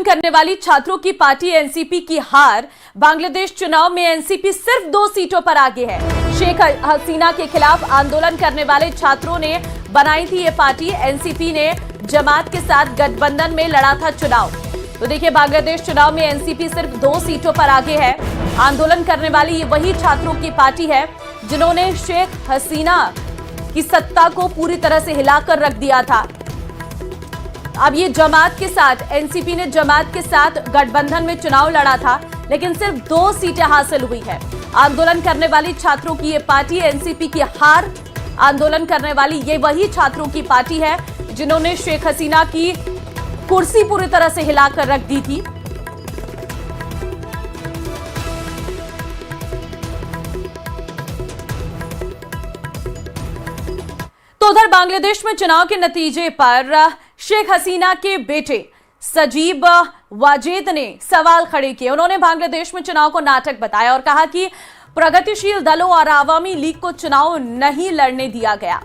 करने वाली छात्रों की पार्टी एनसीपी की हार। बांग्लादेश चुनाव में एनसीपी सिर्फ 2 सीटों पर आगे है। शेख हसीना के खिलाफ आंदोलन करने वाले छात्रों ने बनाई थी ये पार्टी। एनसीपी ने जमात के साथ गठबंधन में लड़ा था चुनाव। तो देखिए, बांग्लादेश चुनाव में एनसीपी सिर्फ 2 सीटों पर आगे है। आंदोलन करने वाली ये वही छात्रों की पार्टी है जिन्होंने शेख हसीना की सत्ता को पूरी तरह से हिलाकर रख दिया था। अब ये जमात के साथ, एनसीपी ने जमात के साथ गठबंधन में चुनाव लड़ा था, लेकिन सिर्फ 2 सीटें हासिल हुई है। आंदोलन करने वाली छात्रों की ये पार्टी एनसीपी की हार। आंदोलन करने वाली ये वही छात्रों की पार्टी है जिन्होंने शेख हसीना की कुर्सी पूरी तरह से हिलाकर रख दी थी। तो उधर बांग्लादेश में चुनाव के नतीजे पर शेख हसीना के बेटे सजीब वाजेद ने सवाल खड़े किए। उन्होंने बांग्लादेश में चुनाव को नाटक बताया और कहा कि प्रगतिशील दलों और आवामी लीग को चुनाव नहीं लड़ने दिया गया।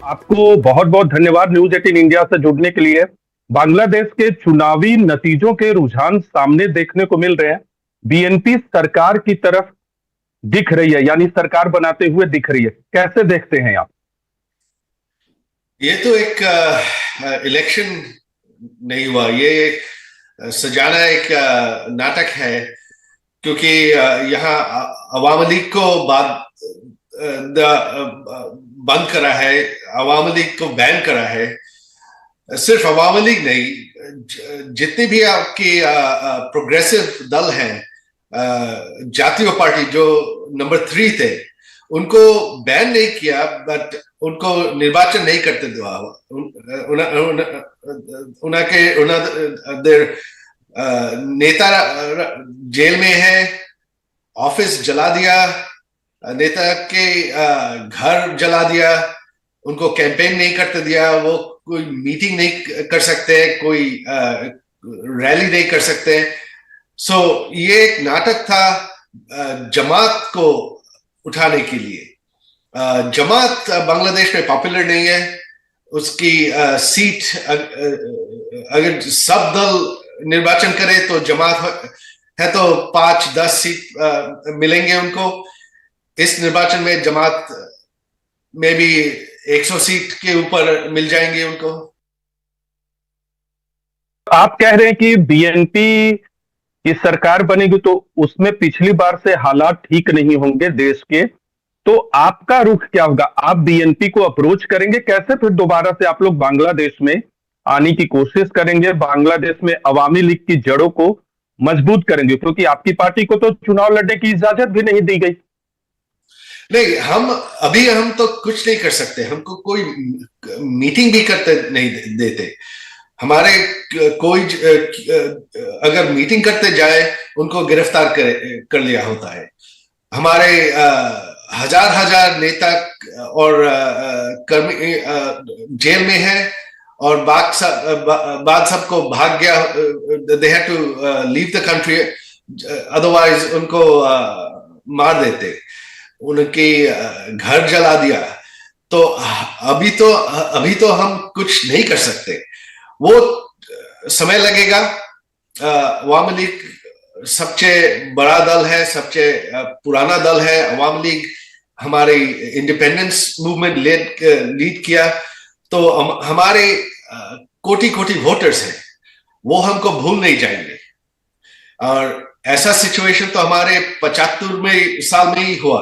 आपको बहुत बहुत धन्यवाद न्यूज 18 इंडिया से जुड़ने के लिए। बांग्लादेश के चुनावी नतीजों के रुझान सामने देखने को मिल रहे हैं। बीएनपी सरकार की तरफ दिख रही है, यानी सरकार बनाते हुए दिख रही है। कैसे देखते हैं आप? ये तो एक इलेक्शन नहीं हुआ, ये सजाना एक नाटक है, क्योंकि यहाँ अवामी लीग को बंद करा है, अवामी लीग को बैन करा है। सिर्फ अवामी लीग नहीं, जितने भी आपकी प्रोग्रेसिव दल हैं, जातीय पार्टी जो नंबर 3 थे, उनको बैन नहीं किया, बट उनको निर्वाचन नहीं करते दिया। नेता जेल में है, ऑफिस जला दिया, नेता के घर जला दिया, उनको कैंपेन नहीं करते दिया, वो कोई मीटिंग नहीं कर सकते, कोई रैली नहीं कर सकते। सो ये एक नाटक था जमात को उठाने के लिए। जमात बांग्लादेश में पॉपुलर नहीं है। उसकी सीट अगर सब दल निर्वाचन करे तो जमात है तो 5-10 सीट मिलेंगे उनको। इस निर्वाचन में जमात में भी 100 सीट के ऊपर मिल जाएंगे उनको। आप कह रहे हैं कि बीएनपी की सरकार बनेगी तो उसमें पिछली बार से हालात ठीक नहीं होंगे देश के, तो आपका रुख क्या होगा? आप बीएनपी को अप्रोच करेंगे कैसे? फिर दोबारा से आप लोग बांग्लादेश में आने की कोशिश करेंगे, बांग्लादेश में अवामी लीग की जड़ों को मजबूत करेंगे, क्योंकि आपकी पार्टी को तो चुनाव लड़ने की इजाजत भी नहीं दी गई। नहीं, हम तो कुछ नहीं कर सकते। हमको कोई मीटिंग भी करते नहीं देते। हमारे कोई अगर मीटिंग करते जाए उनको गिरफ्तार कर लिया होता है। हमारे हजार नेता और कर्मी जेल में है, और बाद सबको भाग गया। They had to leave the country, otherwise उनको मार देते, उनके घर जला दिया। तो अभी तो हम कुछ नहीं कर सकते। वो समय लगेगा। अवामी लीग सबसे बड़ा दल है, सबसे पुराना दल है। अवामी लीग हमारे इंडिपेंडेंस मूवमेंट लीड किया, तो हमारे कोटि वोटर्स हैं, वो हमको भूल नहीं जाएंगे। और ऐसा सिचुएशन तो हमारे 75 साल में ही हुआ,